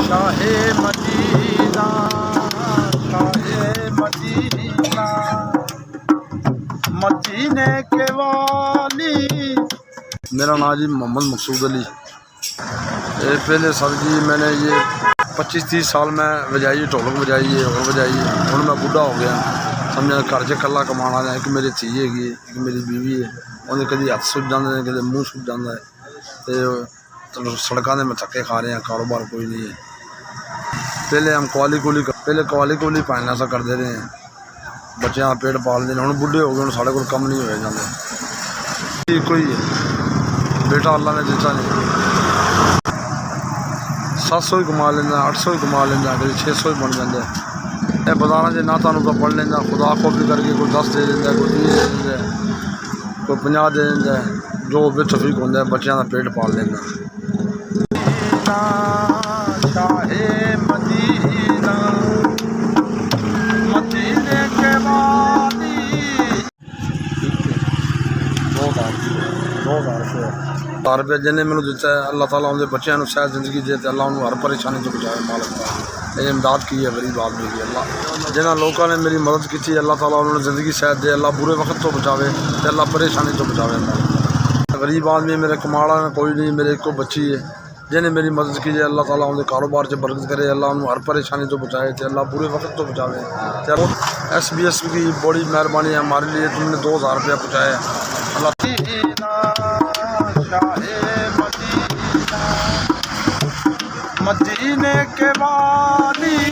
Shah Medina, Shah Medina, मदीने के वाली। मेरा नाम जी मोहम्मद मकसूद अली। ये पहले सर जी मैंने ये 25-30 साल में बजाई ढोलक बजाई है और बजाई है। हूँ मैं बुढ़ा हो गया, समझा घर च कला कमाना है। एक मेरी धी हैगी, एक मेरी बीवी है। उन्हें कभी हथ सुज जाते हैं, कभी मूँह सुज जाता है। तो सड़कों में धक्के खा रहे हैं, कारोबार कोई नहीं है। पहले हम कवाली कोली पालना सा करते रहे हैं, बच्चों का पेट पालते हैं। हम बुढ़े हो गए, साढ़े को कम नहीं होए जाते। कोई है बेटा अल्लाह ने दिता नहीं, 700 ही कमा लेंदा, 800 ही कमा लेंदा, कभी 600 ही बन जाता है। ये बाजारों से ना तो पढ़ लेंदा, खुदा को भी करके कोई 10 दे देंदा, कोई 20 दे देंदा, कोई 50 दे देंदा। जो भी तफीक होंदा है बच्चों का पेट पाल लेंदा। शाहे मदीना, मदीने के वाली। 2,000 रुपये जिन्हें मैंने दिता है, अल्लाह ताला उनके बच्चों को शायद जिंदगी दे, अल्लाह उन्होंने हर परेशानी तो बचाए। मालिक ने इमदाद की है गरीब आदमी की। अल्लाह जिन्होंने लोगों ने मेरी मदद की थी, अल्लाह ताला उन्होंने ज़िंदगी शायद दे, अल्लाह बुरे वक्त तो बचावे, अल्लाह परेशानी तो बचावे। गरीब आदमी मेरे कमाड़ा में कोई नहीं, मेरे एक बच्ची है। जिन्हें मेरी मदद की है, अल्लाह ताला उनके कारोबार से बरकत करे, अल्लाह उन्हें हर परेशानी तो बचाए, अल्लाह बुरे वक्त तो बचावे। चलो SBS की बड़ी मेहरबानी है हमारे लिए, तुमने 2,000 रुपया पहुँचाया। अल्लाह मदीने के वाली।